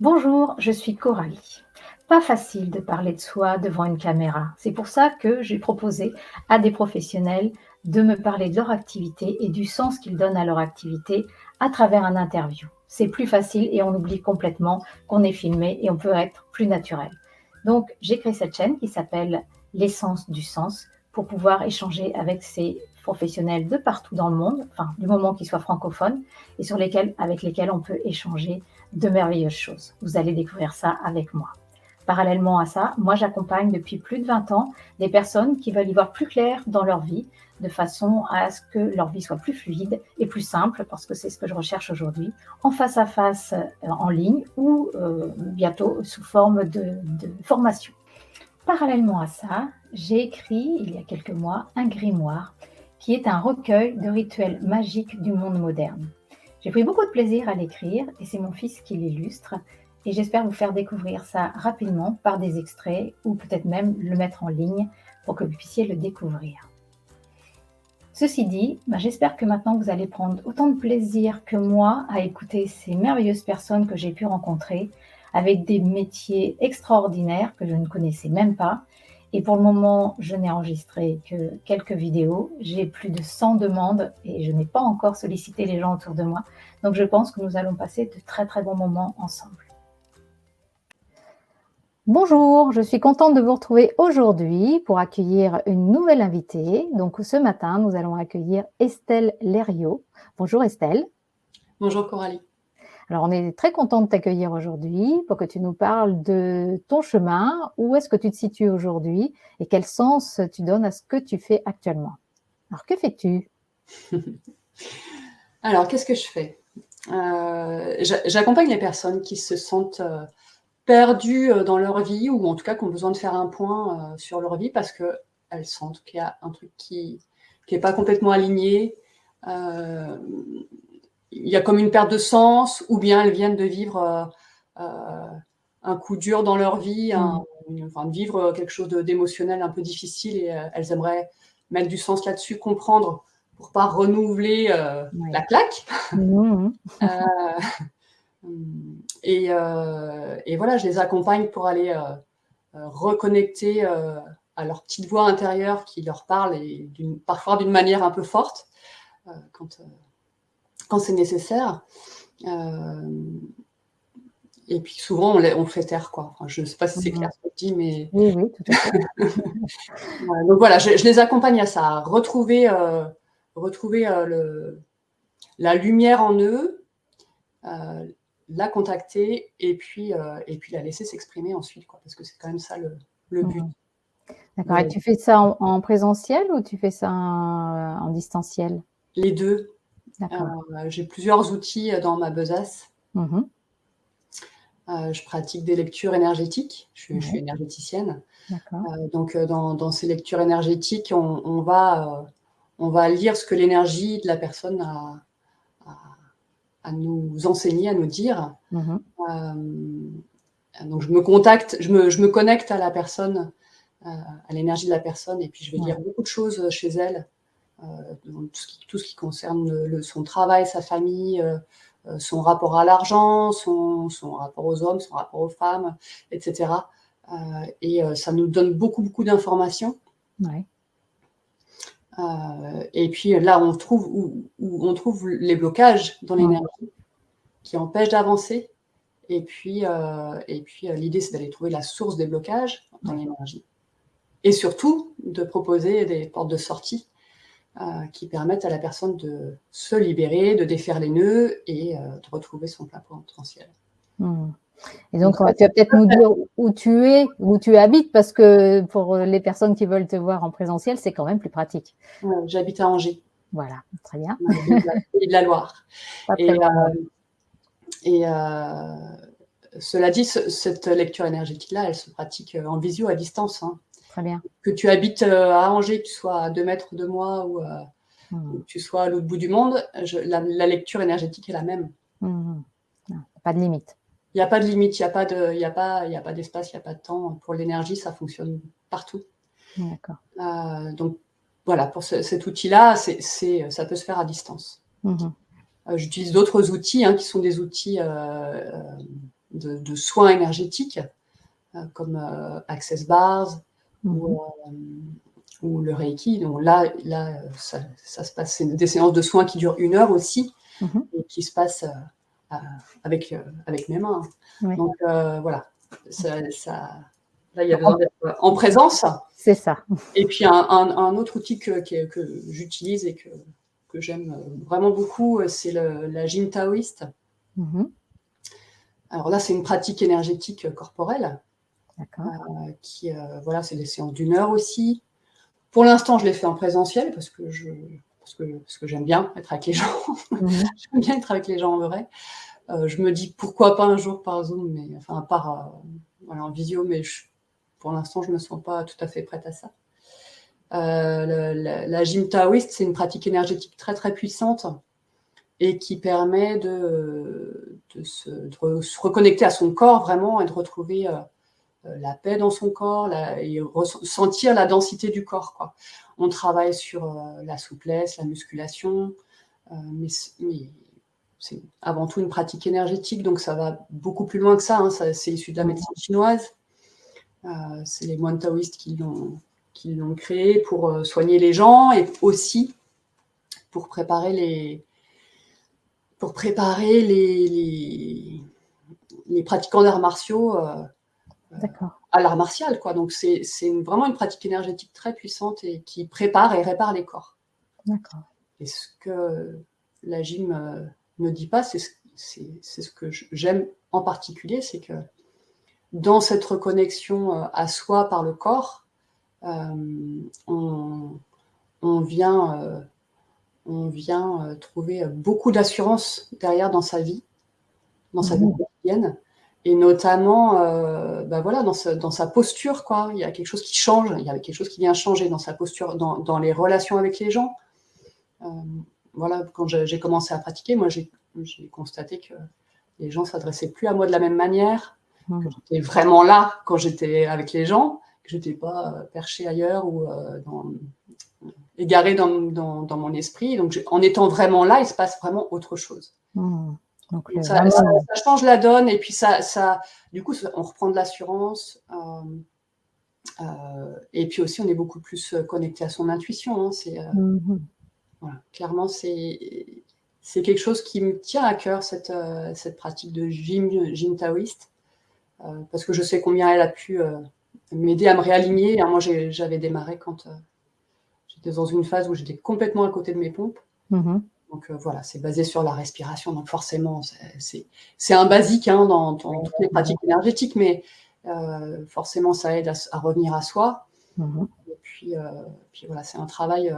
Bonjour, je suis Coralie. Pas facile de parler de soi devant une caméra. C'est pour ça que j'ai proposé à des professionnels de me parler de leur activité et du sens qu'ils donnent à leur activité à travers un interview. C'est plus facile et on oublie complètement qu'on est filmé et on peut être plus naturel. Donc j'ai créé cette chaîne qui s'appelle L'essence du sens pour pouvoir échanger avec ces professionnels de partout dans le monde, enfin du moment qu'ils soient francophones et avec lesquels on peut échanger de merveilleuses choses. Vous allez découvrir ça avec moi. Parallèlement à ça, moi j'accompagne depuis plus de 20 ans des personnes qui veulent y voir plus clair dans leur vie, de façon à ce que leur vie soit plus fluide et plus simple, parce que c'est ce que je recherche aujourd'hui, en face à face, en ligne ou bientôt sous forme de formation. Parallèlement à ça, j'ai écrit il y a quelques mois un grimoire qui est un recueil de rituels magiques du monde moderne. J'ai pris beaucoup de plaisir à l'écrire et c'est mon fils qui l'illustre et j'espère vous faire découvrir ça rapidement par des extraits ou peut-être même le mettre en ligne pour que vous puissiez le découvrir. Ceci dit, j'espère que maintenant vous allez prendre autant de plaisir que moi à écouter ces merveilleuses personnes que j'ai pu rencontrer avec des métiers extraordinaires que je ne connaissais même pas. Et pour le moment, je n'ai enregistré que quelques vidéos. J'ai plus de 100 demandes et je n'ai pas encore sollicité les gens autour de moi. Donc je pense que nous allons passer de très très bons moments ensemble. Bonjour, je suis contente de vous retrouver aujourd'hui pour accueillir une nouvelle invitée. Donc ce matin, nous allons accueillir Estelle Leriot. Bonjour Estelle. Bonjour Coralie. Alors on est très content de t'accueillir aujourd'hui pour que tu nous parles de ton chemin, où est-ce que tu te situes aujourd'hui et quel sens tu donnes à ce que tu fais actuellement. Alors que fais-tu? Alors, qu'est-ce que je fais? J'accompagne les personnes qui se sentent perdues dans leur vie ou en tout cas qui ont besoin de faire un point sur leur vie parce qu'elles sentent qu'il y a un truc qui n'est pas complètement aligné. Il y a comme une perte de sens ou bien elles viennent de vivre un coup dur dans leur vie, enfin, de vivre quelque chose d'émotionnel un peu difficile et elles aimeraient mettre du sens là-dessus, comprendre pour pas renouveler la claque. Et voilà, je les accompagne pour aller reconnecter à leur petite voix intérieure qui leur parle et parfois d'une manière un peu forte quand c'est nécessaire. Et puis souvent, on fait taire, quoi. Enfin, je ne sais pas si c'est clair ce que je dis, mais... Oui, oui, tout à fait. Donc voilà, je les accompagne à ça, à retrouver la lumière en eux, la contacter et puis la laisser s'exprimer ensuite, quoi, parce que c'est quand même ça le but. D'accord. Et tu fais ça en présentiel ou tu fais ça en distanciel? Les deux. D'accord. J'ai plusieurs outils dans ma besace. Je pratique des lectures énergétiques. Je suis énergéticienne. D'accord. Donc, dans ces lectures énergétiques, on va lire ce que l'énergie de la personne a à nous enseigner, à nous dire. Donc, je me connecte à la personne, à l'énergie de la personne, et puis je vais lire beaucoup de choses chez elle, tout ce qui concerne son travail, sa famille, son rapport à l'argent, son rapport aux hommes, son rapport aux femmes, etc. Et ça nous donne beaucoup d'informations. Et puis là, on trouve les blocages dans l'énergie qui empêchent d'avancer. Et puis l'idée, c'est d'aller trouver la source des blocages dans l'énergie. Et surtout, de proposer des portes de sortie qui permettent à la personne de se libérer, de défaire les nœuds et de retrouver son plein potentiel. Et donc, tu vas peut-être nous dire où tu es, où tu habites, parce que pour les personnes qui veulent te voir en présentiel, c'est quand même plus pratique. J'habite à Angers. Voilà, très bien. Et de la Loire. Pas très loin. Et cela dit, cette lecture énergétique-là, elle se pratique en visio, à distance. Très bien. Que tu habites à Angers, que tu sois à 2 mètres de moi ou que tu sois à l'autre bout du monde, la lecture énergétique est la même. Non, pas de limite. Il n'y a pas de limite, il n'y a pas d'espace, il n'y a pas de temps. Pour l'énergie, ça fonctionne partout. D'accord. Donc voilà, pour cet outil-là, ça peut se faire à distance. J'utilise d'autres outils qui sont des outils de soins énergétiques, comme Access Bars ou le Reiki. Donc là ça se passe, c'est des séances de soins qui durent 1 heure aussi, et qui se passent avec mes mains. Ouais. Donc voilà, là il y a besoin d'être en présence. C'est ça. Et puis un autre outil que j'utilise et que j'aime vraiment beaucoup, c'est la gym taoïste. Alors là, c'est une pratique énergétique corporelle. D'accord. Voilà, c'est des séances d'1 heure aussi. Pour l'instant, je les fais en présentiel parce que j'aime bien être avec les gens. J'aime bien être avec les gens en vrai. Je me dis pourquoi pas un jour par Zoom, mais enfin voilà, en visio, mais pour l'instant, je ne me sens pas tout à fait prête à ça. La gym taoïste, c'est une pratique énergétique très très puissante et qui permet de se reconnecter à son corps vraiment et de retrouver la paix dans son corps et ressentir la densité du corps, quoi. On travaille sur la souplesse, la musculation, mais c'est avant tout une pratique énergétique, donc ça va beaucoup plus loin que ça, hein. C'est issu de la médecine chinoise. C'est les moines taoïstes qui l'ont créé pour soigner les gens et aussi pour préparer les pratiquants d'arts martiaux à l'art martial, quoi. Donc c'est vraiment une pratique énergétique très puissante et qui prépare et répare les corps. D'accord. Et ce que la gym ne dit pas, c'est ce que j'aime en particulier, c'est que dans cette reconnexion à soi par le corps, on vient trouver beaucoup d'assurance derrière dans sa vie quotidienne, et notamment voilà, dans sa posture, quoi. Il y a quelque chose qui change, il y a quelque chose qui vient changer dans sa posture, dans les relations avec les gens. Voilà, quand j'ai commencé à pratiquer, moi j'ai constaté que les gens ne s'adressaient plus à moi de la même manière, que j'étais vraiment là quand j'étais avec les gens, que je n'étais pas perchée ailleurs ou égarée dans mon esprit. Donc en étant vraiment là, il se passe vraiment autre chose. Donc ça change la donne, et puis du coup, on reprend de l'assurance. Et puis aussi, on est beaucoup plus connecté à son intuition, hein. Voilà, clairement, c'est quelque chose qui me tient à cœur, cette pratique de gym taoïste, parce que je sais combien elle a pu m'aider à me réaligner. Moi, j'avais démarré quand j'étais dans une phase où j'étais complètement à côté de mes pompes. Donc voilà, c'est basé sur la respiration. Donc forcément, c'est un basique, hein, dans toutes les pratiques énergétiques, mais forcément, ça aide à revenir à soi. Et puis voilà, c'est un travail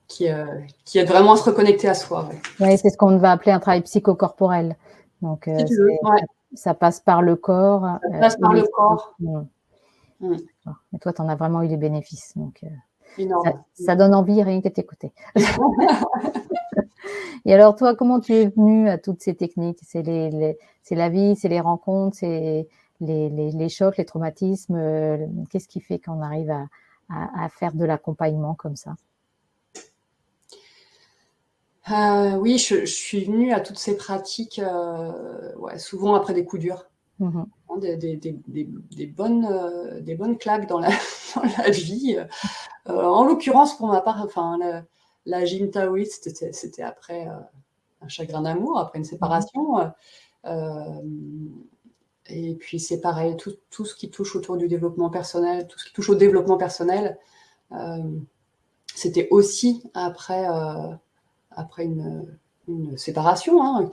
qui aide vraiment à se reconnecter à soi. Oui, c'est ce qu'on va appeler un travail psychocorporel. Donc, si tu veux, ça passe par le corps. Ça passe par le corps. Et toi, tu en as vraiment eu des bénéfices. Donc, ça donne envie rien que t'écouter. Et alors, toi, comment tu es venue à toutes ces techniques? C'est la vie, c'est les rencontres, c'est les chocs, les traumatismes. Qu'est-ce qui fait qu'on arrive à faire de l'accompagnement comme ça? Oui, je suis venue à toutes ces pratiques souvent après des coups durs. Des bonnes claques dans la vie. En l'occurrence, pour ma part, enfin, la gym taoïste, c'était après un chagrin d'amour, après une séparation. Et puis c'est pareil, tout ce qui touche autour du développement personnel, tout ce qui touche au développement personnel, c'était aussi après une séparation, hein,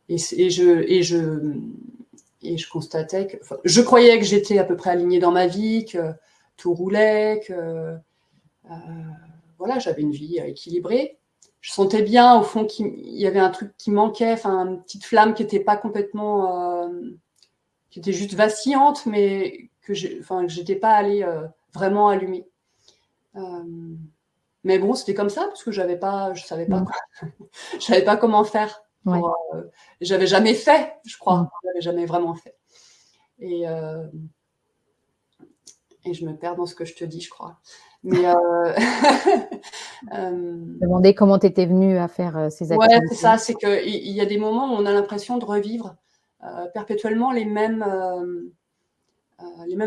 et je constatais que, je croyais que j'étais à peu près alignée dans ma vie, que tout roulait, que voilà, j'avais une vie équilibrée. Je sentais bien au fond qu'il y avait un truc qui manquait, enfin une petite flamme qui n'était pas complètement, qui était juste vacillante, mais que j'étais pas allée vraiment allumée. Mais bon, c'était comme ça, parce que je savais pas j'avais pas comment faire. J'avais jamais fait, je crois. J'avais jamais vraiment fait. Et je me perds dans ce que je te dis, je crois. Mais Demander comment tu étais venue à faire ces ouais, c'est activités. ça, c'est qu'il y a des moments où on a l'impression de revivre perpétuellement les mêmes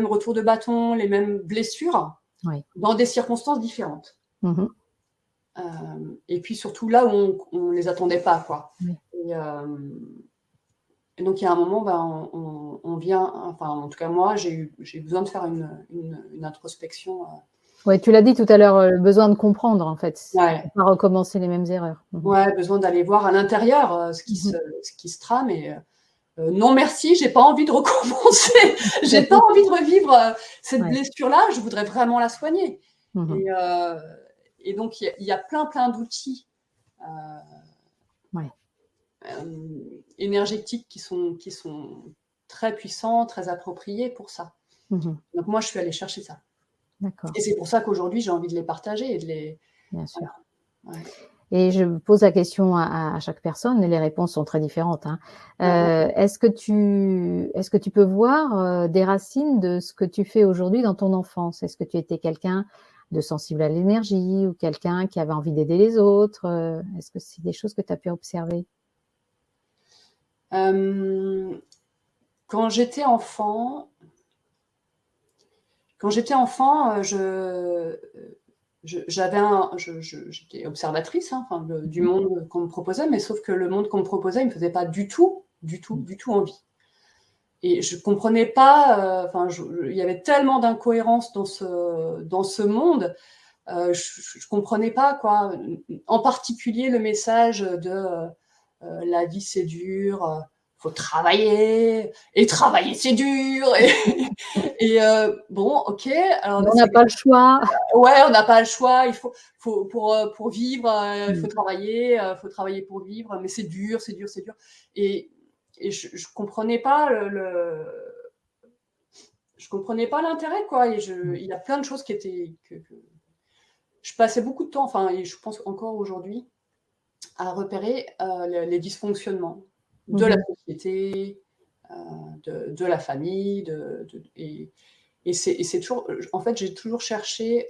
retours de bâton, les mêmes blessures, Oui. dans des circonstances différentes. Mmh. Et puis surtout là où on les attendait pas, quoi. Oui. Et, et donc il y a un moment, ben, on vient, enfin en tout cas moi, j'ai besoin de faire une introspection. Ouais, tu l'as dit tout à l'heure, le besoin de comprendre en fait, Ouais, pour pas recommencer les mêmes erreurs. Mmh. ouais, besoin d'aller voir à l'intérieur Mmh. ce qui se trame. Et non merci, j'ai pas envie de recommencer, Tout à j'ai pas fait. envie de revivre cette Ouais. blessure-là, je voudrais vraiment la soigner. Mmh. Et, donc il y a plein d'outils euh, Ouais. énergétiques qui sont très puissants, très appropriés pour ça. Mmh. Donc moi, je suis allée chercher ça. D'accord, Et c'est pour ça qu'aujourd'hui, j'ai envie de les partager et de les. bien Voilà. sûr. Ouais. Et je pose la question à chaque personne et les réponses sont très différentes, hein. Mmh. Est-ce que tu peux voir, des racines de ce que tu fais aujourd'hui dans ton enfance? Est-ce que tu étais quelqu'un de sensible à l'énergie ou quelqu'un qui avait envie d'aider les autres? Est-ce que c'est des choses que tu as pu observer? Euh, quand j'étais enfant, j'étais observatrice, hein, enfin, du Mmh. monde qu'on me proposait, mais sauf que le monde qu'on me proposait, il me faisait pas du tout, du tout, Mmh. du tout envie. Et je comprenais pas, enfin, il y avait tellement d'incohérences dans ce monde. Je comprenais pas, quoi. En particulier le message de la vie c'est dur, faut travailler, et travailler c'est dur. Et bon, ok. Alors On n'a pas le choix. ouais, on n'a pas le choix. Pour vivre, il Mmh. faut travailler pour vivre, mais c'est dur, c'est dur, c'est dur. Et, je comprenais pas je comprenais pas l'intérêt, quoi. Et Mmh. il y a plein de choses qui étaient que je passais beaucoup de temps, enfin, et je pense encore aujourd'hui, à repérer les dysfonctionnements de la Mmh. société, euh, de la famille, et c'est toujours, en fait, j'ai toujours cherché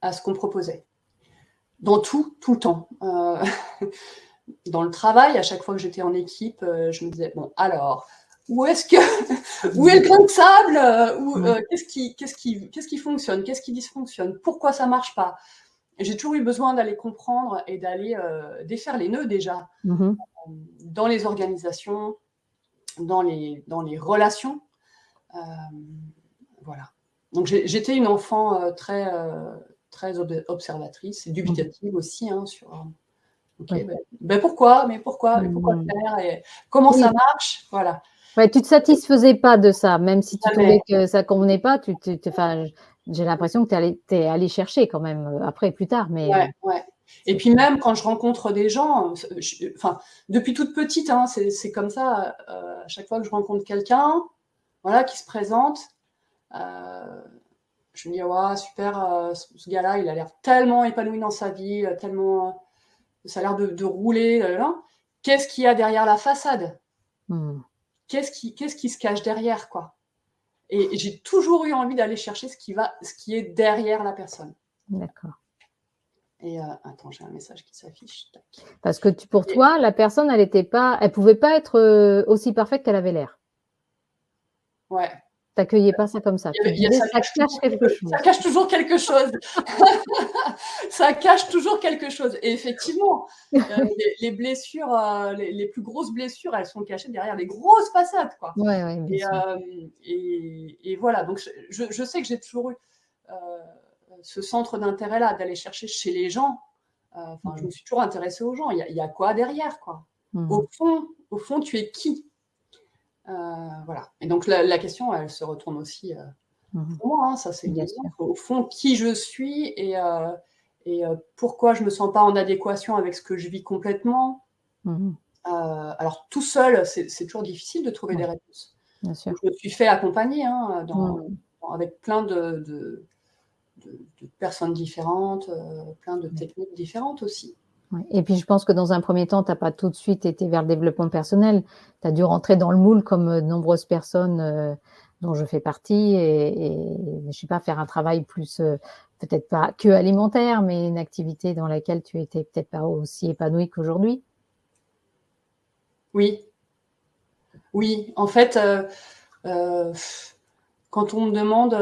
à ce qu'on me proposait. Dans tout le temps. Dans le travail, à chaque fois que j'étais en équipe, je me disais, bon, alors, où est-ce que, où est Mmh. le grain de sable, Ouais. qu'est-ce qui fonctionne, qu'est-ce qui dysfonctionne, pourquoi ça marche pas. J'ai toujours eu besoin d'aller comprendre et d'aller défaire les nœuds déjà Mmh. dans les organisations, dans les relations. Euh, voilà. Donc j'étais une enfant très observatrice et Mmh. dubitative aussi, hein, sur ok, Ouais. pourquoi, mais pourquoi, et pourquoi Mmh. faire, et comment ça Oui. marche, voilà. Ouais, tu te satisfaisais pas de ça, même si tu Jamais. trouvais que ça convenait pas, enfin, j'ai l'impression que tu es allé chercher quand même, après, plus tard, mais Ouais, ouais. Et c'est puis même quand je rencontre des gens, enfin, depuis toute petite, hein, c'est comme ça. À chaque fois que je rencontre quelqu'un, voilà, qui se présente, euh, je me dis, ouais, super, ce gars-là, il a l'air tellement épanoui dans sa vie, tellement, ça a l'air de rouler. Là, là, là. Qu'est-ce qu'il y a derrière la façade? mmh, Qu'est-ce qui se cache derrière, quoi? Et j'ai toujours eu envie d'aller chercher ce qui est derrière la personne. d'accord. Et attends, j'ai un message qui s'affiche. Tac. Parce que pour Et, toi, la personne, elle pouvait pas être, aussi parfaite qu'elle avait l'air. ouais. Tu accueillais pas ça comme ça. Tu te disais: «Ça cache quelque Ça chose». cache toujours quelque chose. Ça cache toujours quelque chose. Et effectivement, les blessures, les plus grosses blessures, elles sont cachées derrière les grosses façades, quoi. Ouais, ouais, bien Et, sûr. voilà. Donc je sais que j'ai toujours eu euh, ce centre d'intérêt-là, d'aller chercher chez les gens. Enfin, je Mmh. me suis toujours intéressée aux gens. Il y a quoi derrière, quoi? Mmh. Au fond, tu es qui? Voilà. Et donc la question, elle se retourne aussi Mmh. pour moi, hein, ça c'est Bien évident. sûr. Au fond, qui je suis, et pourquoi je me sens pas en adéquation avec ce que je vis complètement. Mmh. Alors tout seul, c'est toujours difficile de trouver des Ouais, réponses. bien Donc, sûr. je me suis fait accompagner, hein, Mmh. avec plein de personnes différentes, plein de Ouais. techniques différentes aussi. Ouais, et puis je pense que dans un premier temps, tu as pas tout de suite été vers le développement personnel. Tu as dû rentrer dans le moule comme, de nombreuses personnes, dont je fais partie et je ne sais pas, faire un travail plus, peut-être pas que alimentaire, mais une activité dans laquelle tu étais peut-être pas aussi épanouie qu'aujourd'hui? Oui, oui, en fait, heu, quand on me demande,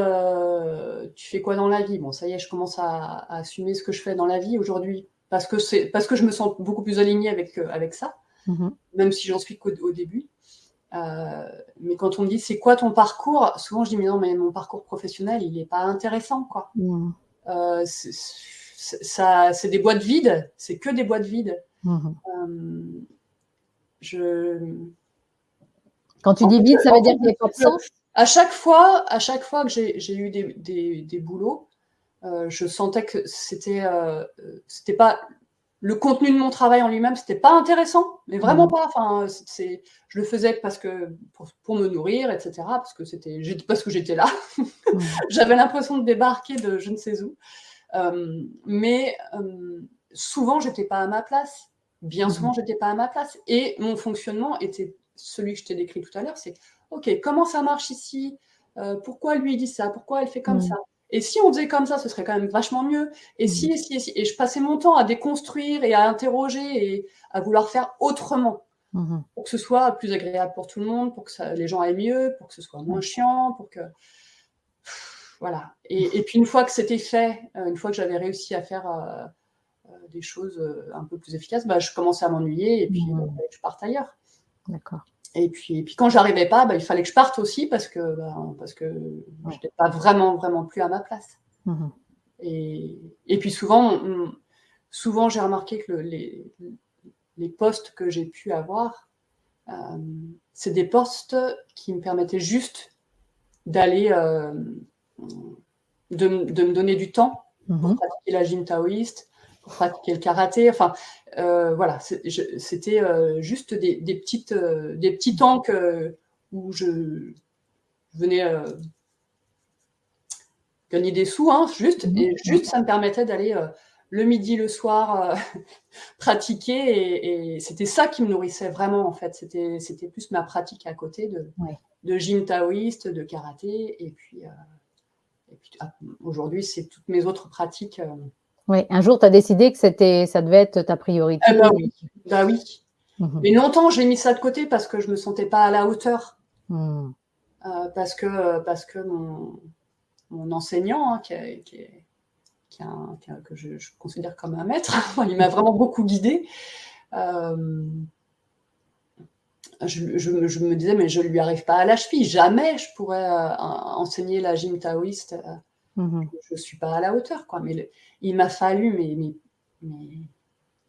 «Tu fais quoi dans la vie?» Bon, ça y est, je commence à assumer ce que je fais dans la vie aujourd'hui parce que je me sens beaucoup plus alignée avec ça, Mmh. même si j'en suis qu'au début. Heu, mais quand on me dit: «C'est quoi ton parcours?» Souvent je dis: «Mais non, mais mon parcours professionnel, il est pas intéressant, quoi». Mmh. C'est des boîtes vides, c'est que des boîtes vides. Mmh. Hem, je Quand tu dis vide, ça veut en dire fait, qu'il y a pas de sens? à chaque fois que j'ai eu des boulots, je sentais que c'était pas le contenu de mon travail en lui-même, c'était pas intéressant, mais vraiment Mmh. pas. Enfin, je le faisais parce que pour me nourrir, et cetera, parce que j'étais là. Mmh. J'avais l'impression de débarquer de je ne sais où. Souvent, j'étais pas à ma place. Bien Mmh. souvent, j'étais pas à ma place et mon fonctionnement était celui que je t'ai décrit tout à l'heure, c'est: «OK, comment ça marche ici? Pourquoi lui il dit ça? Pourquoi elle fait comme Mmh. ça? Et si on faisait comme ça, ce serait quand même vachement mieux. Et Mmh. si et si et si?» Et je passais mon temps à déconstruire et à interroger et à vouloir faire autrement Mmh. pour que ce soit plus agréable pour tout le monde, pour que ça les gens aillent mieux, pour que ce soit moins Ouais. chiant, pour que voilà. Et puis une fois que c'était fait, une fois que j'avais réussi à faire, des choses, un peu plus efficaces, bah, je commençais à m'ennuyer et puis, bah, il Mmh. fallait que je parte ailleurs. D'accord. Et puis quand j'arrivais pas, bah, il fallait que je parte aussi parce que Ouais. j'étais pas vraiment, vraiment plus à ma place. Mmh. Et puis souvent j'ai remarqué que les postes que j'ai pu avoir, c'est des postes qui me permettaient juste d'aller, de me donner du temps pour Mmh. pratiquer la gym taoïste, pour pratiquer le karaté, enfin, voilà, c'était, juste des petits temps où je venais, gagner des sous, hein, juste Mmh. et Mmh. juste ça me permettait d'aller, le midi, le soir, pratiquer et c'était ça qui me nourrissait vraiment, en fait. C'était plus ma pratique à côté Ouais. de gym taoïste, de karaté et puis aujourd'hui, c'est toutes mes autres pratiques, Ouais, un jour tu as décidé que ça devait être ta priorité. ah bah oui, bah oui. Mmh mh. Mais longtemps, j'ai mis ça de côté parce que je me sentais pas à la hauteur, Mmh. parce que mon enseignant, hein, que je considère comme un maître, il m'a vraiment beaucoup guidée. Hem, je me disais: «Mais je lui arrive pas à la cheville, jamais je pourrais, enseigner la gym taoïste, Mmh mh. je suis pas à la hauteur, quoi». Il m'a fallu mais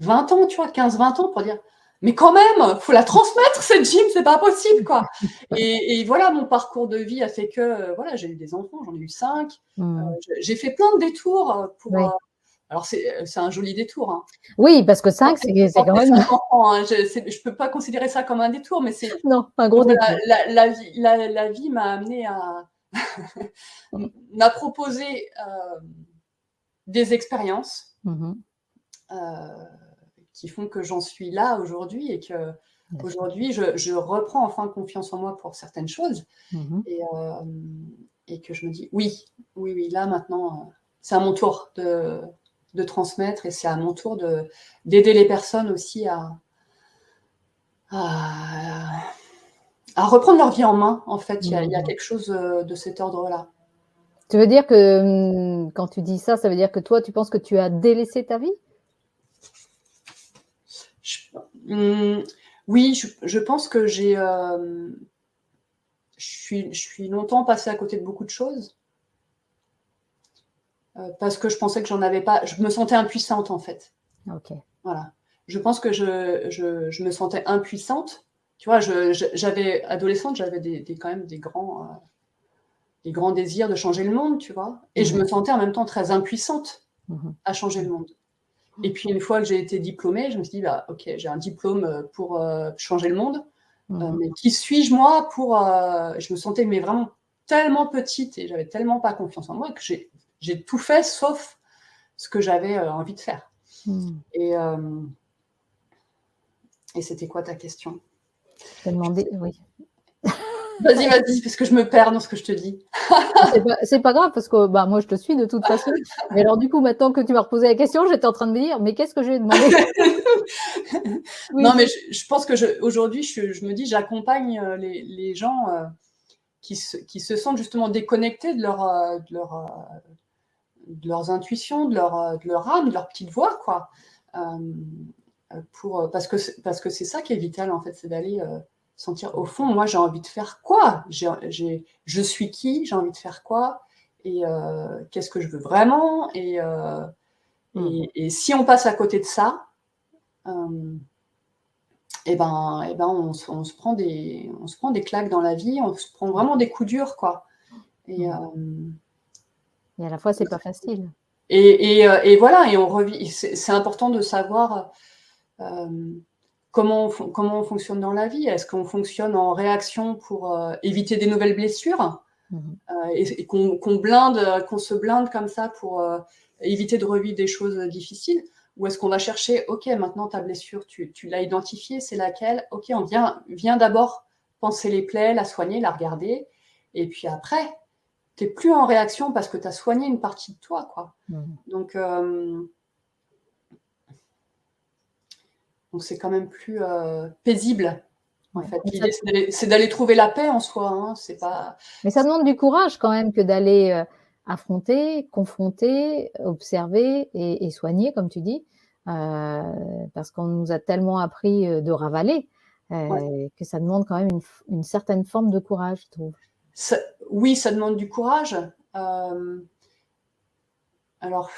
20 ans, tu vois? 15-20 ans pour dire: «Mais quand même, faut la transmettre cette gym, c'est pas possible, quoi». Et voilà, mon parcours de vie a fait que, voilà, j'ai eu des enfants, j'en ai eu 5. Mmh. J'ai fait plein de détours, Ouais. alors c'est un joli détour, hein. Oui, parce que 5 c'est quand Porter même 5 enfants, hein, je peux pas considérer ça comme un détour, mais c'est non, un gros voilà, détour. la vie m'a amenée à m'a proposé, des expériences, Mmh mh. heu, qui font que j'en suis là aujourd'hui et Bien sûr. qu'aujourd'hui je reprends enfin confiance en moi pour certaines choses Mmh mh. et et que je me dis: «Oui, oui, oui, là maintenant, c'est à mon tour de transmettre et c'est à mon tour d'aider les personnes aussi à à reprendre leur vie en main», en fait. Il y a Mmh. quelque chose, de cet ordre-là. Tu veux dire que, quand tu dis ça, ça veut dire que toi, tu penses que tu as délaissé ta vie? Je mmh, oui, je pense que je suis longtemps passée à côté de beaucoup de choses, parce que je pensais que j'en avais pas je me sentais impuissante, en fait. OK. Voilà. Je pense que je me sentais impuissante. Tu vois, j'avais adolescente, j'avais quand même des grands désirs de changer le monde, tu vois? Et Mmh je mh. me sentais en même temps très impuissante Mmh mh. à changer Mmh. le monde. Et puis une fois que j'ai été diplômée, je me suis dit: «Bah, OK, j'ai un diplôme, pour, changer le monde, Mmh mh. mais qui suis-je moi pour, je me sentais mais vraiment tellement petite et j'avais tellement pas confiance en moi que j'ai tout fait sauf ce que j'avais, envie de faire. Mmh. Et et c'était quoi ta question? Je t'ai Je demandé sais oui. Vas-y, parce que je me perds dans ce que je te dis. C'est pas grave parce que moi je te suis de toute façon. Mais alors du coup, maintenant que tu m'as reposé la question, j'étais en train de me dire, mais qu'est-ce que je vais demander? Non, Oui. mais je pense que aujourd'hui, je me dis, j'accompagne les gens qui se sentent justement déconnectés de leurs intuitions, de leur âme, de leur petite voix, quoi. Parce que c'est ça qui est vital, en fait, c'est d'aller sentir, au fond, moi, j'ai envie de faire quoi? Je suis qui? J'ai envie de faire quoi? Et qu'est-ce que je veux vraiment? Et si on passe à côté de ça, on se prend des claques dans la vie, on se prend vraiment des coups durs, quoi. Et à la fois, c'est pas facile. Et voilà, et on revit. C'est important de savoir comment on fonctionne dans la vie. Est-ce qu'on fonctionne en réaction pour éviter des nouvelles blessures et qu'on se blinde comme ça pour éviter de revivre des choses difficiles? Ou est-ce qu'on va chercher, ok, maintenant ta blessure, tu l'as identifiée, c'est laquelle? Ok, on vient d'abord penser les plaies, la soigner, la regarder, et puis après, tu n'es plus en réaction parce que tu as soigné une partie de toi, quoi. Donc c'est quand même plus paisible. En fait, l'idée, c'est d'aller trouver la paix en soi. Hein. C'est pas. Mais ça demande du courage quand même que d'aller affronter, confronter, observer et soigner, comme tu dis, parce qu'on nous a tellement appris de ravaler que ça demande quand même une certaine forme de courage, je trouve. Oui, ça demande du courage. Alors,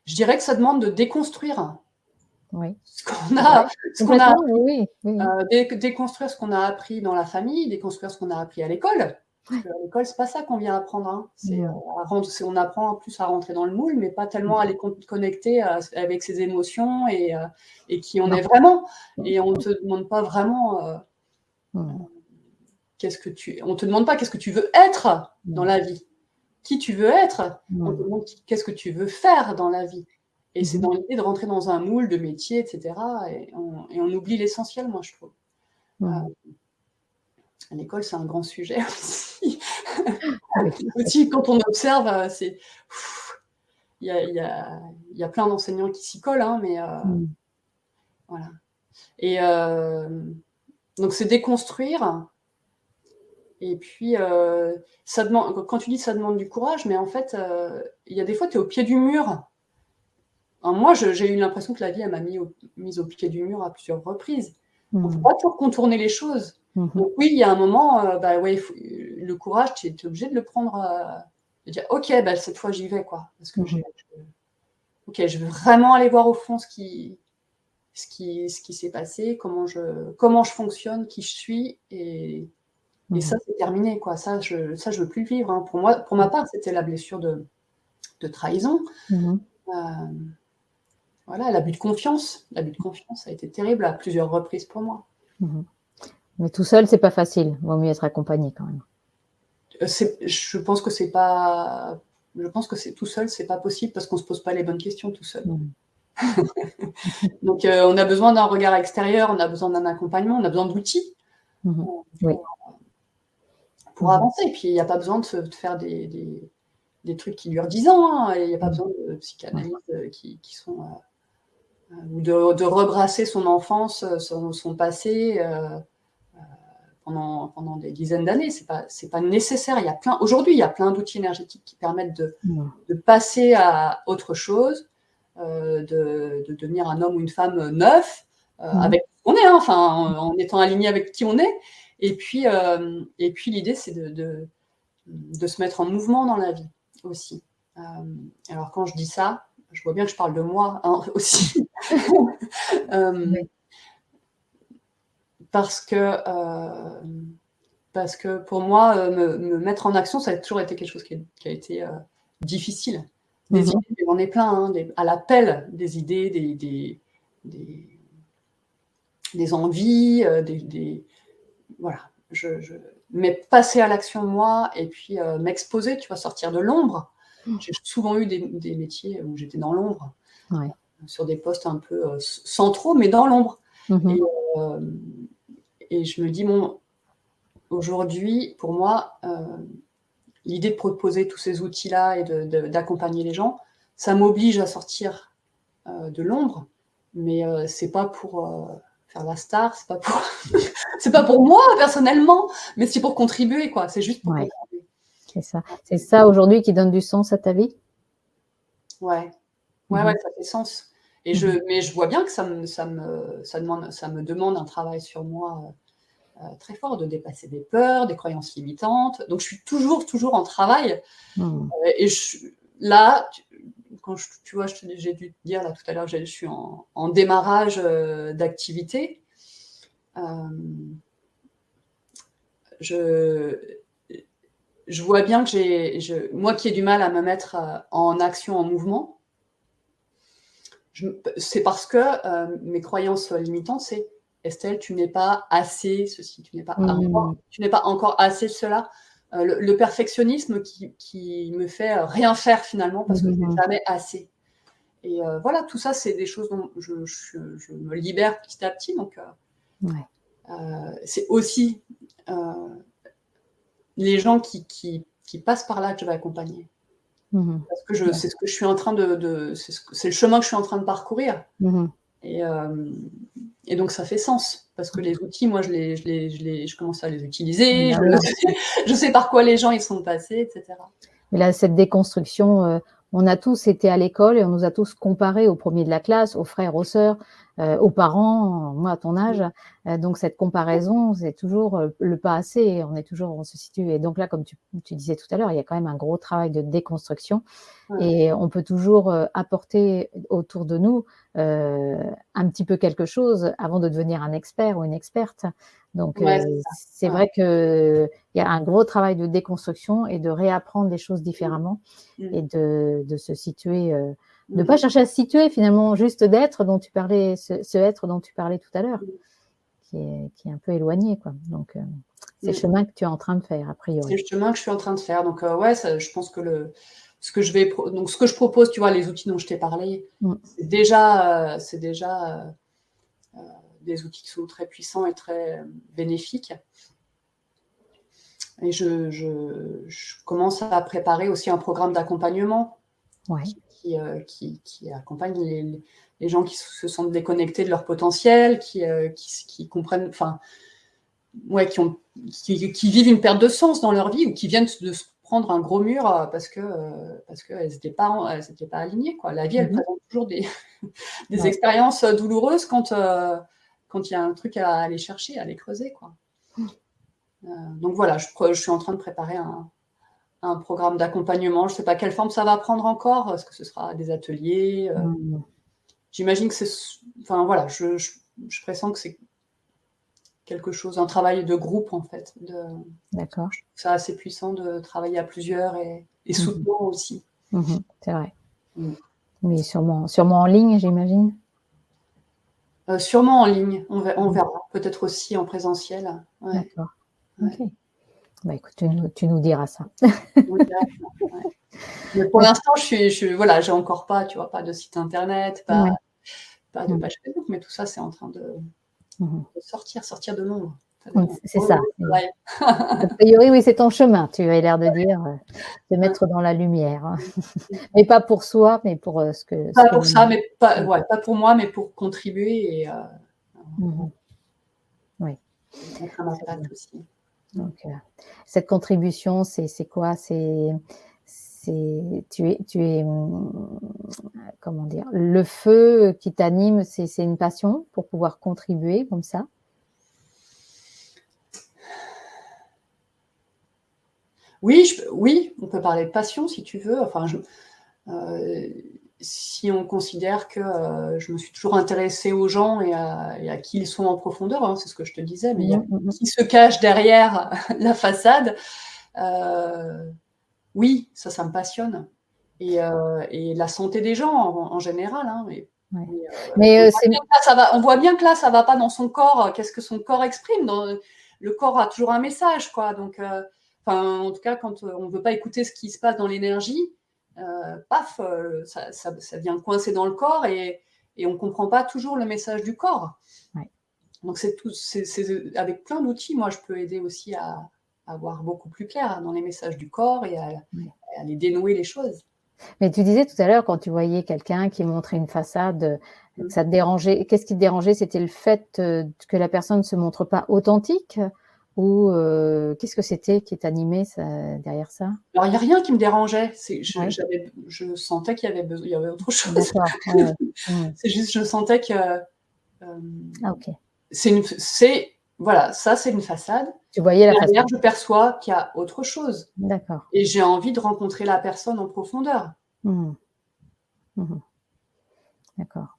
je dirais que ça demande de déconstruire ce qu'on a, oui. déconstruire ce qu'on a appris dans la famille, déconstruire ce qu'on a appris à l'école. Parce qu'à l'école, c'est pas ça qu'on vient apprendre. Hein. On apprend en plus à rentrer dans le moule, mais pas tellement à les connecter avec ses émotions et qui on est vraiment. Et on ne te demande pas vraiment on te demande pas qu'est-ce que tu veux être dans la vie, qui tu veux être. On te demande qu'est-ce que tu veux faire dans la vie. Et c'est dans l'idée de rentrer dans un moule de métier, etc. Et on oublie l'essentiel, moi, je trouve. À l'école, c'est un grand sujet aussi. Aussi, quand on observe, il y a plein d'enseignants qui s'y collent, hein, mais voilà. Et donc, c'est déconstruire. Et puis, quand tu dis ça demande du courage, mais en fait, il y a des fois, tu es au pied du mur. Alors moi, j'ai eu l'impression que la vie, elle m'a mise au pied du mur à plusieurs reprises. On ne peut pas toujours contourner les choses. Donc oui, il y a un moment, le courage, tu es obligé de le prendre, de dire, ok, cette fois, j'y vais, quoi. Parce que je veux vraiment aller voir au fond ce qui s'est passé, comment je fonctionne, qui je suis, et ça, c'est terminé, quoi. Ça, je veux plus le vivre. Hein. Pour ma part, c'était la blessure de trahison. Voilà, l'abus de confiance. L'abus de confiance a été terrible à plusieurs reprises pour moi. Mais tout seul, c'est pas facile. Il vaut mieux être accompagné quand même. Je pense que c'est pas. Je pense que c'est tout seul, c'est pas possible parce qu'on se pose pas les bonnes questions tout seul. Donc, on a besoin d'un regard extérieur, on a besoin d'un accompagnement, on a besoin d'outils pour avancer. Et puis, il n'y a pas besoin de faire des trucs qui durent 10 ans. Hein. Il n'y a pas besoin de psychanalyse qui sont ou de rebrasser son enfance, son passé pendant des dizaines d'années. C'est pas nécessaire. Aujourd'hui, il y a plein d'outils énergétiques qui permettent de passer à autre chose, de devenir un homme ou une femme neuf, avec qui on est, hein, en étant aligné avec qui on est. Et puis l'idée, c'est de se mettre en mouvement dans la vie aussi. Alors, quand je dis ça, je vois bien que je parle de moi aussi. Parce que pour moi, me mettre en action, ça a toujours été quelque chose qui a été difficile. Des idées, j'en ai plein, hein, à l'appel des idées, des envies, voilà. Mais passer à l'action, moi, et puis m'exposer, tu vois, sortir de l'ombre. J'ai souvent eu des métiers où j'étais dans l'ombre, sur des postes un peu centraux, mais dans l'ombre. Et je me dis, bon, aujourd'hui, pour moi, l'idée de proposer tous ces outils-là et d'accompagner les gens, ça m'oblige à sortir de l'ombre, mais c'est pas pour faire la star, c'est pas pour c'est pas pour moi personnellement, mais c'est pour contribuer, quoi. C'est juste pour Ouais, contribuer. c'est ça. C'est ça aujourd'hui qui donne du sens à ta vie? Ouais. Ouais, Mmh. ça fait sens. Et Mmh. mais je vois bien que ça me demande un travail sur moi très fort, de dépasser des peurs, des croyances limitantes. Donc je suis toujours en travail. Mmh. Et là, quand tu vois, j'ai dû te dire là tout à l'heure, je suis en démarrage d'activité. Je, je vois bien que moi qui ai du mal à me mettre en action, en mouvement, c'est parce que mes croyances limitantes, c'est Estelle, tu n'es pas assez ceci, Mmh. tu n'es pas encore assez cela. Le perfectionnisme qui me fait rien faire finalement parce que je n'ai Mmh. jamais assez. Et voilà, tout ça, c'est des choses dont je me libère petit à petit. Donc, Ouais. c'est aussi les gens qui passent par là que je vais accompagner. Mmh. Parce que c'est ce que je suis en train c'est le chemin que je suis en train de parcourir. Mmh. Et, donc ça fait sens, parce que les outils, moi, je commence à les utiliser, Bah oui. je sais par quoi les gens ils sont passés, etc. Mais là, cette déconstruction, on a tous été à l'école et on nous a tous comparés aux premiers de la classe, aux frères, aux sœurs, aux parents, moi à ton âge. Donc cette comparaison, c'est toujours le pas assez. On se situe. Et donc là, comme tu disais tout à l'heure, il y a quand même un gros travail de déconstruction. Ouais, Et on peut toujours apporter autour de nous un petit peu quelque chose avant de devenir un expert ou une experte. Donc ouais, c'est ça. c'est Ouais. vrai qu'il y a un gros travail de déconstruction et de réapprendre les choses différemment Mmh. et de se situer, de Mmh. pas chercher à se situer finalement, juste d'être dont tu parlais, ce être dont tu parlais tout à l'heure, Mmh. qui est un peu éloigné, quoi. Donc c'est le Mmh. chemin que tu es en train de faire a C'est priori. le chemin que je suis en train de faire. Donc, ouais, ça, je pense que ce que je propose, tu vois, les outils dont je t'ai parlé, Mmh. c'est déjà des outils qui sont très puissants et très bénéfiques. Et je commence à préparer aussi un programme d'accompagnement Ouais. qui accompagne les gens qui se sentent déconnectés de leur potentiel, qui comprennent, enfin, ouais, qui vivent une perte de sens dans leur vie ou qui viennent de se prendre un gros mur parce qu'elles n'étaient pas alignées, quoi. La vie, elle Mmh. présente toujours des Ouais. expériences douloureuses quand il y a un truc à aller chercher, à aller creuser, quoi. Donc voilà, je suis en train de préparer un programme d'accompagnement. Je ne sais pas quelle forme ça va prendre encore. Est-ce que ce sera des ateliers Mmh. J'imagine que c'est. Enfin voilà, je pressens que c'est quelque chose, un travail de groupe en fait. D'accord. C'est assez puissant de travailler à plusieurs et Mmh. soutenant aussi. Mmh. C'est vrai. Mm. Oui, sûrement en ligne, j'imagine? Sûrement en ligne, on Mmh. verra. Peut-être aussi en présentiel. Ouais, D'accord. OK. ouais. Bah, écoute, tu nous diras ça. On verra, ouais. Mais pour l'instant, voilà, j'ai encore pas, tu vois, pas de site internet, Ouais. pas de Mmh. page Facebook, mais tout ça, c'est en train de Mmh. sortir de l'ombre. Ça Mmh, demande c'est ça. énormément de travail. A priori, oui, c'est ton chemin, tu as l'air de dire, te Ouais. mettre dans la lumière. Mais pas pour soi, mais pour, ce Pas que pour ça, mais pas, mmh. ouais, pas pour moi, mais pour contribuer et Mmh. Oui, être à ma c'est place bien. aussi. Donc cette contribution, c'est quoi? Comment dire? Le feu qui t'anime, c'est une passion pour pouvoir contribuer comme ça? Oui, on peut parler de passion si tu veux. Enfin, heu, si on considère que, je me suis toujours intéressée aux gens et à qui ils sont en profondeur, hein, c'est ce que je te disais, mais il y a Mmh, mmh mh. qui se cache derrière la façade. Heu, oui, ça me passionne et la santé des gens en général, hein, Ouais. mais Mais c'est on voit bien que là, ça va pas dans son corps. Qu'est-ce que son corps exprime le corps a toujours un message, quoi. Donc, enfin, en tout cas, quand on veut pas écouter ce qui se passe dans l'énergie, paf, ça vient coincer dans le corps et on comprend pas toujours le message du corps. ouais. Donc, avec plein d'outils, moi, je peux aider aussi à voir beaucoup plus clair dans les messages du corps et à les dénouer les choses. Mais tu disais tout à l'heure, quand tu voyais quelqu'un qui montrait une façade, que ça te dérangeait. Qu'est-ce qui te dérangeait? C'était le fait que la personne ne se montre pas authentique? Ou qu'est-ce que c'était qui t'animait derrière ça? Alors, il n'y a rien qui me dérangeait. Ouais. Je sentais qu'il y avait autre chose. D'accord. Ouais. C'est juste, je sentais que Ah, ok. voilà, ça, c'est une façade. Tu voyais la Derrière, façade. je perçois qu'il y a autre chose. D'accord. Et j'ai envie de rencontrer la personne en profondeur. Mhm. Mhm. D'accord.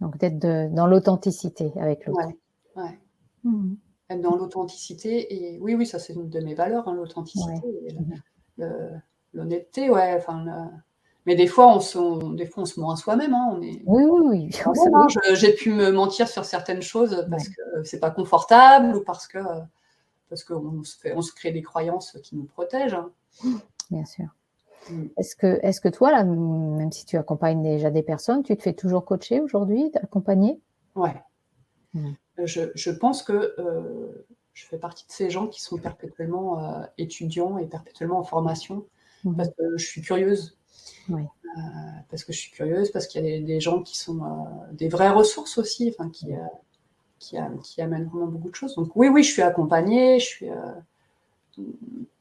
Donc d'être dans l'authenticité avec l'autre. Ouais. Mhm. Être dans l'authenticité. Et oui, ça, c'est une de mes valeurs, hein, l'authenticité. Ouais. Et l'honnêteté, ouais. Enfin, mais des fois, on se ment à soi-même. Hein, Oui. ça, j'ai pu me mentir sur certaines choses parce Ouais. que c'est pas confortable ou parce qu'on se crée des croyances qui nous protègent. Hein. Bien sûr. Est-ce que toi, là, même si tu accompagnes déjà des personnes, tu te fais toujours coacher aujourd'hui, accompagner? Ouais. Mmh. Je pense que je fais partie de ces gens qui sont perpétuellement étudiants et perpétuellement en formation parce que je suis curieuse. Oui. Parce que je suis curieuse, parce qu'il y a des gens qui sont des vraies ressources aussi, enfin, qui amènent vraiment beaucoup de choses. Donc oui, je suis accompagnée,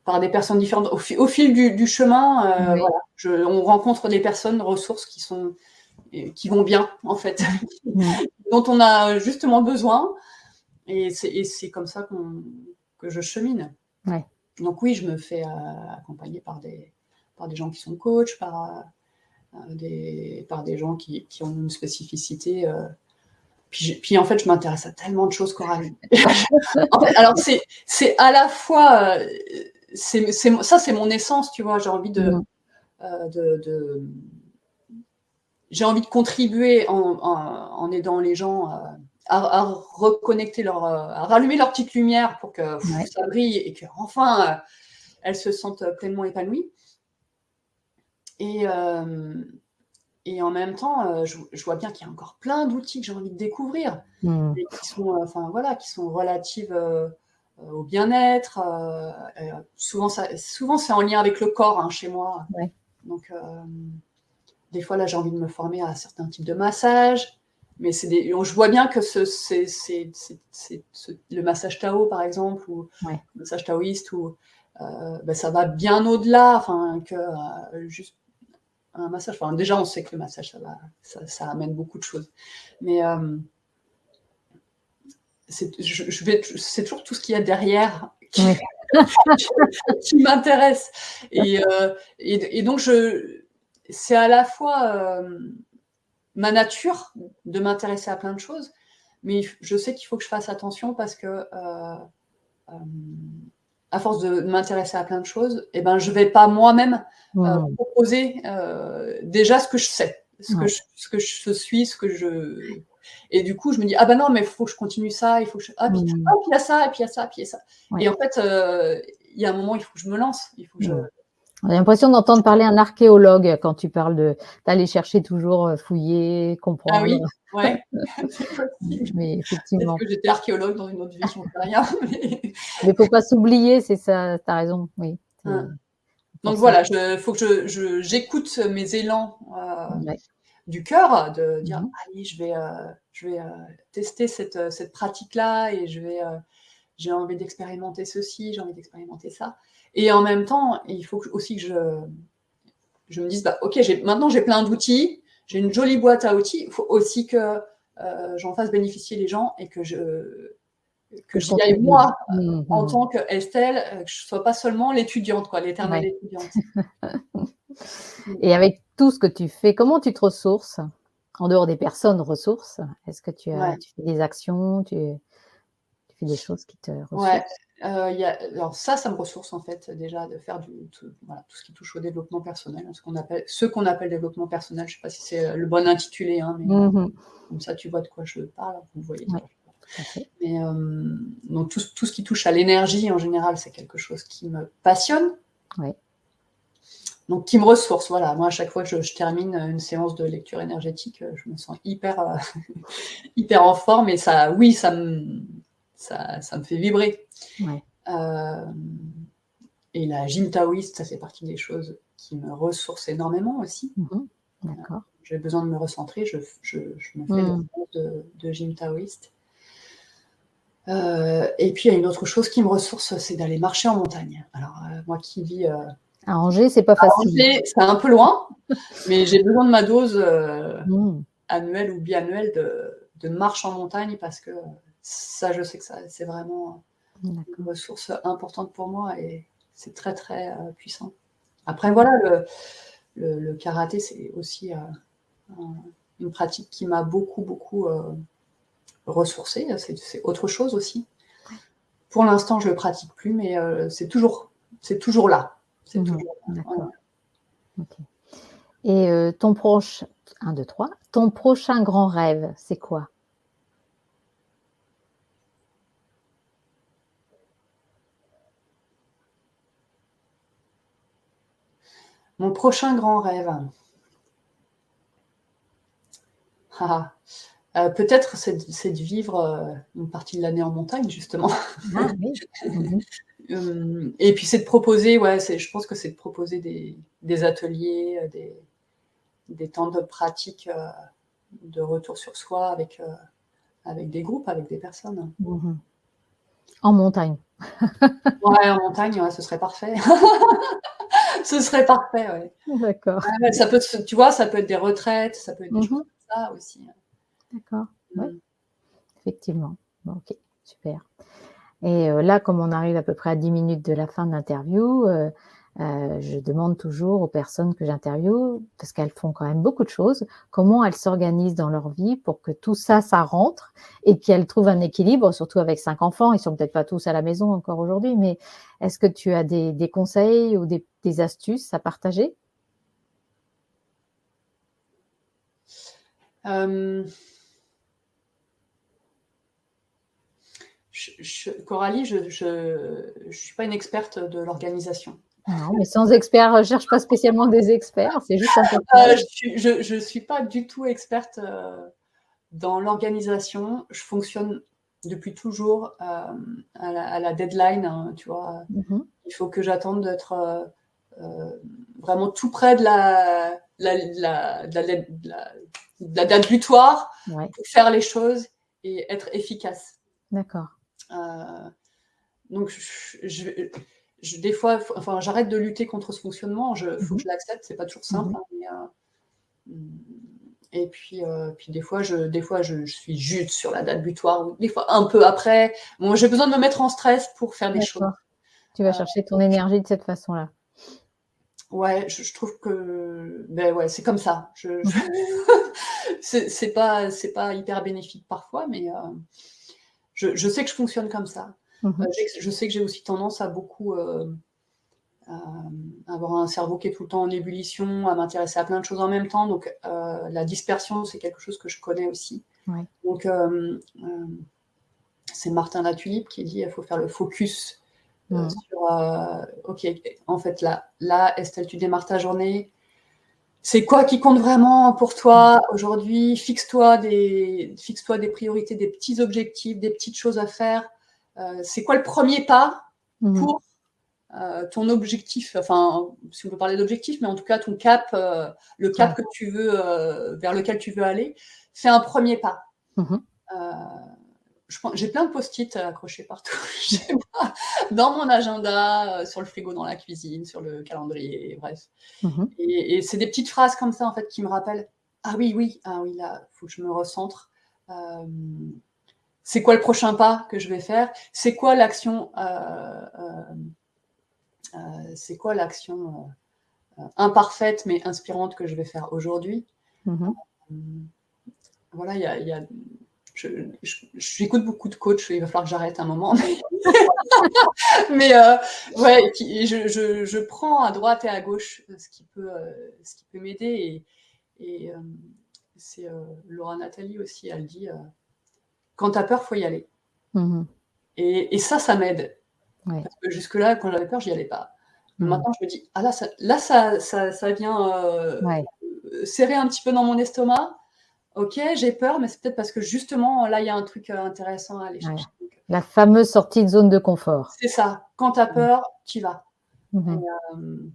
par des personnes différentes. Au fil du chemin, Oui. voilà, on rencontre des personnes ressources qui vont bien, en fait, dont on a justement besoin. Et c'est comme ça que je chemine. Ouais. Donc oui, je me fais accompagner par des gens qui sont coachs, par des gens qui ont une spécificité. Puis en fait, je m'intéresse à tellement de choses, Coralie. En fait, alors c'est à la fois, c'est mon essence, tu vois. J'ai envie j'ai envie de contribuer en aidant les gens à reconnecter à rallumer leur petite lumière pour que ça brille et qu'enfin elles se sentent pleinement épanouies. Et en même temps, je vois bien qu'il y a encore plein d'outils que j'ai envie de découvrir, et qui sont relatives au bien-être. Souvent, c'est en lien avec le corps, hein, chez moi. Ouais. Donc, des fois, là, j'ai envie de me former à certains types de massages. Mais je vois bien que le massage Tao, par exemple, ou le massage taoïste, ça va bien au-delà, que juste un massage. Enfin, déjà, on sait que le massage, ça amène beaucoup de choses. Mais c'est toujours tout ce qu'il y a derrière qui m'intéresse. Et donc, c'est à la fois ma nature de m'intéresser à plein de choses, mais je sais qu'il faut que je fasse attention parce que à force de m'intéresser à plein de choses, je vais pas moi-même proposer déjà ce que je sais, ce que je suis, et du coup je me dis non, mais il faut que je continue ça, il faut que puis il y a ça, et puis il y a ça, puis il y a ça. Et en fait, il y a un moment, il faut que je me lance, il faut que J'ai l'impression d'entendre parler un archéologue quand tu parles d'aller chercher toujours, fouiller, comprendre. Ah oui, ouais, c'est possible. Mais effectivement. Peut-être que j'étais archéologue dans une autre vie, j'en sais rien. Mais faut pas s'oublier, c'est ça, tu as raison, oui. Donc voilà, faut que j'écoute mes élans du cœur, de dire allez, je vais tester cette pratique-là, et j'ai envie d'expérimenter ceci, j'ai envie d'expérimenter ça. Et en même temps, il faut aussi que je me dise ok, maintenant j'ai plein d'outils, j'ai une jolie boîte à outils, il faut aussi que j'en fasse bénéficier les gens, et que j'y aille moi en tant qu'Estelle, que je ne sois pas seulement l'étudiante, l'éternelle étudiante. Et avec tout ce que tu fais, comment tu te ressources? En dehors des personnes ressources, est-ce que tu fais des actions, tu fais des choses qui te ressourcent? Alors ça me ressource, en fait, déjà, de faire tout ce qui touche au développement personnel, ce qu'on appelle développement personnel. Je ne sais pas si c'est le bon intitulé, hein, mais comme ça tu vois de quoi je parle, vous voyez. Tout à fait. Mais donc tout ce qui touche à l'énergie en général, c'est quelque chose qui me passionne. Donc, qui me ressource, voilà. Moi, à chaque fois que je termine une séance de lecture énergétique, je me sens hyper en forme et ça me fait vibrer. Ouais. Et la gym taoïste, ça fait partie des choses qui me ressourcent énormément aussi. D'accord. J'ai besoin de me recentrer, je me fais des séances de gym taoïste. Et puis, il y a une autre chose qui me ressource, c'est d'aller marcher en montagne. Alors, moi qui vis à Angers, c'est pas facile. Angers, c'est un peu loin, mais j'ai besoin de ma dose annuelle ou biannuelle de marche en montagne parce que ça, je sais que c'est vraiment une ressource importante pour moi et c'est très, très puissant. Après, voilà, le karaté, c'est aussi une pratique qui m'a beaucoup, beaucoup ressourcée. C'est autre chose aussi. Pour l'instant, je ne le pratique plus, mais c'est toujours là. C'est toujours là. D'accord. Voilà. Okay. Et ton prochain grand rêve, c'est quoi? Mon prochain grand rêve. Peut-être c'est de vivre une partie de l'année en montagne, justement. Ah oui. Et puis c'est de proposer, je pense que c'est de proposer des ateliers, des temps de pratique de retour sur soi avec des groupes, avec des personnes. En montagne. Ouais, en montagne, ouais, ce serait parfait. Ce serait parfait, ouais. D'accord. Ouais, ça peut, tu vois, ça peut être des retraites, ça peut être des choses comme ça aussi. D'accord. Ouais. Effectivement. Bon, ok, super. Et là, comme on arrive à peu près à 10 minutes de la fin de l'interview, je demande toujours aux personnes que j'interviewe, parce qu'elles font quand même beaucoup de choses, comment elles s'organisent dans leur vie pour que tout ça, ça rentre et qu'elles trouvent un équilibre, surtout avec 5 enfants. Ils sont peut-être pas tous à la maison encore aujourd'hui, mais est-ce que tu as des conseils ou des astuces à partager? Coralie, je ne suis pas une experte de l'organisation. Non, mais sans expert, je ne cherche pas spécialement des experts, c'est juste un peu. Je ne suis pas du tout experte dans l'organisation. Je fonctionne depuis toujours à la deadline, hein, tu vois. Il faut que j'attende d'être vraiment tout près de la date butoir pour faire les choses et être efficace. D'accord. Donc, des fois, j'arrête de lutter contre ce fonctionnement. Faut que je l'accepte. C'est pas toujours simple. Hein, et puis des fois, je suis juste sur la date butoir. Ou des fois, un peu après. Bon, j'ai besoin de me mettre en stress pour faire des choses. Tu vas chercher ton énergie de cette façon-là. Ouais, je trouve que c'est comme ça. C'est pas hyper bénéfique parfois, mais je sais que je fonctionne comme ça. Je sais que j'ai aussi tendance à beaucoup avoir un cerveau qui est tout le temps en ébullition, à m'intéresser à plein de choses en même temps. Donc la dispersion, c'est quelque chose que je connais aussi. Donc c'est Martin Latulippe qui dit qu'il faut faire le focus sur ok, en fait là, Estelle, tu démarres ta journée. C'est quoi qui compte vraiment pour toi aujourd'hui? Fixe-toi des priorités, des petits objectifs, des petites choses à faire. C'est quoi le premier pas pour ton objectif? Enfin, si on peut parler d'objectif, mais en tout cas ton cap, le cap que tu veux, vers lequel tu veux aller. Fais un premier pas. J'ai plein de post-it accrochés partout. Dans mon agenda, sur le frigo, dans la cuisine, sur le calendrier, bref. Et c'est des petites phrases comme ça en fait qui me rappellent ah oui, là, il faut que je me recentre. C'est quoi le prochain pas que je vais faire? C'est quoi l'action imparfaite mais inspirante que je vais faire aujourd'hui? Voilà, il y a j'écoute beaucoup de coachs, il va falloir que j'arrête un moment. Mais ouais, je prends à droite et à gauche ce qui peut m'aider. Et c'est Laura Nathalie aussi, elle dit quand t'as peur, faut y aller. Et ça m'aide. Parce que jusque-là, quand j'avais peur, j'y allais pas. Maintenant, je me dis: «Ah là, ça vient, Ouais. serrer un petit peu dans mon estomac. OK, j'ai peur, mais c'est peut-être parce que justement, là, il y a un truc, intéressant à aller Ouais. chercher». Donc, La fameuse sortie de zone de confort. c'est ça, quand tu as Mmh. peur, tu y vas. Mmh Et mh. hem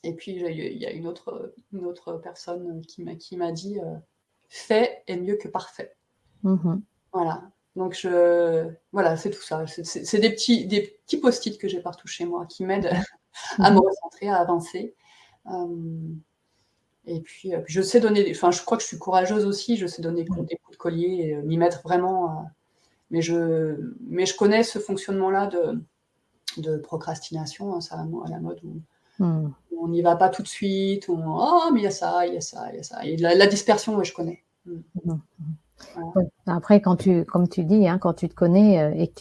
et puis, il y a une autre personne qui m'a dit, «Fait est mieux que parfait». Mmh. Voilà, donc voilà, c'est tout ça. C'est des petits post-it que j'ai partout chez moi qui m'aident à me Mmh. recentrer, à avancer. Hem Et puis, je sais donner des enfin, je crois que je suis courageuse aussi, je sais donner Mmh. des coups de collier et m'y mettre vraiment, mais je connais ce fonctionnement-là de procrastination, hein, ça à la mode Mmh. où on n'y va pas tout de suite, où on: «Ah mais il y a ça, il y a ça, il y a ça» et la dispersion, ouais, je connais. Mmh. Voilà. Ouais. Après, comme tu dis, hein, quand tu te connais et que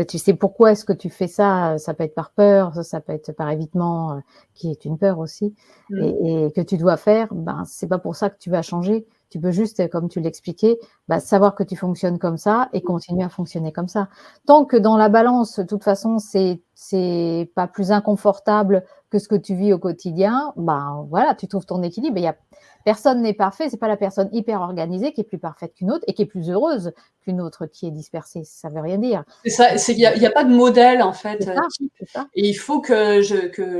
tu sais pourquoi est-ce que tu fais ça, ça peut être par peur, ça peut être par évitement, qui est une peur aussi, Mmh. et que tu dois faire, ben c'est pas pour ça que tu vas changer. Tu peux juste, comme tu l'expliquais, bah, savoir que tu fonctionnes comme ça et continuer à fonctionner comme ça. Tant que dans la balance, de toute façon, c'est pas plus inconfortable que ce que tu vis au quotidien, ben voilà, tu trouves ton équilibre. Et il y a personne n'est parfait, c'est pas la personne hyper organisée qui est plus parfaite qu'une autre et qui est plus heureuse qu'une autre qui est dispersée, ça veut rien dire. C'est ça, il y a pas de modèle en fait, C'est ça, type c'est ça. et il faut que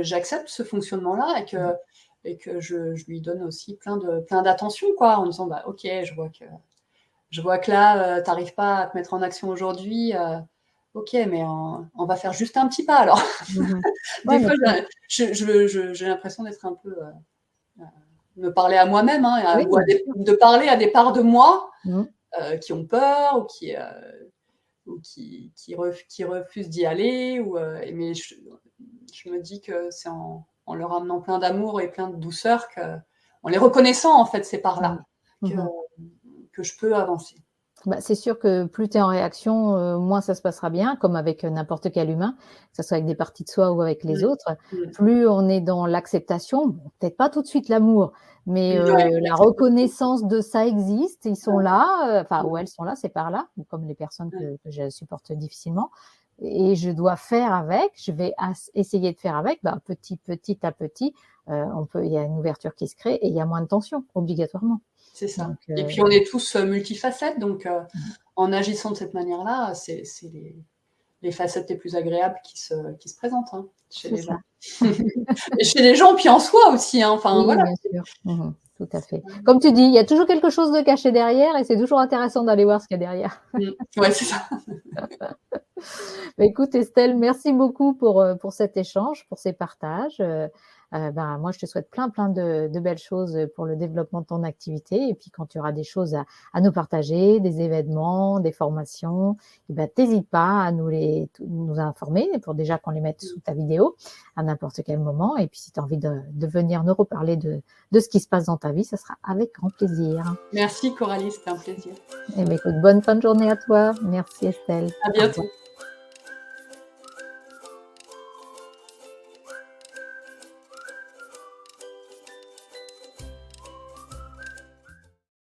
j'accepte ce fonctionnement-là et que je lui donne aussi plein d'attention quoi, en disant: «Bah, OK, je vois que là, tu arrives pas à te mettre en action aujourd'hui, OK, mais on va faire juste un petit pas alors». Mmh mh. Ouais, Des mais fois, tu j'ai l'impression d'être un peu, me parler à moi-même, hein, oui, ou bien sûr. de parler à des parts de moi, Mmh. qui ont peur ou qui refusent d'y aller mais je me dis que c'est en leur amenant plein d'amour et plein de douceur en les reconnaissant en fait ces Mmh. parts-là, que Mmh mh. que je peux avancer. Bah, c'est sûr que plus tu es en réaction, moins ça se passera bien, comme avec, n'importe quel humain, que ça soit avec des parties de soi ou avec les Mmh. autres. Mmh. Plus on est dans l'acceptation, bon, peut-être pas tout de suite l'amour, mais Ouais, la l'acceptation. reconnaissance de ça existe, ils sont Ouais, là, enfin, ouais, ou elles sont là, ces parts-là, comme les personnes ouais. que je supporte difficilement, et je dois faire avec, je vais essayer de faire avec, bah, petit à petit, il y a une ouverture qui se crée et il y a moins de tension, obligatoirement. C'est ça Donc et puis on est tous, multifacettes donc en agissant de cette manière-là, c'est les facettes les plus agréables qui se présentent, hein, chez c'est les ça. gens. Et chez les gens, puis en soi aussi, hein, enfin Oui, voilà. bien sûr. Mmh. Tout à fait. Comme tu dis, il y a toujours quelque chose de caché derrière et c'est toujours intéressant d'aller voir ce qu'il y a derrière. Ouais, c'est ça. Bah, écoute Estelle, merci beaucoup pour cet échange, pour ces partages. Ben, moi, je te souhaite plein de belles choses, pour le développement de ton activité, et puis quand tu auras des choses à nous partager, des événements, des formations, et ben, tu pas à nous informer pour déjà qu'on les mette sous ta vidéo à n'importe quel moment, et puis si tu as envie de venir nous reparler de ce qui se passe dans ta vie, ça sera avec grand plaisir. Merci Coralie, c'était un plaisir. Et ben, écoute, bonne fin de journée à toi. Merci Estelle. À Au revoir. bientôt.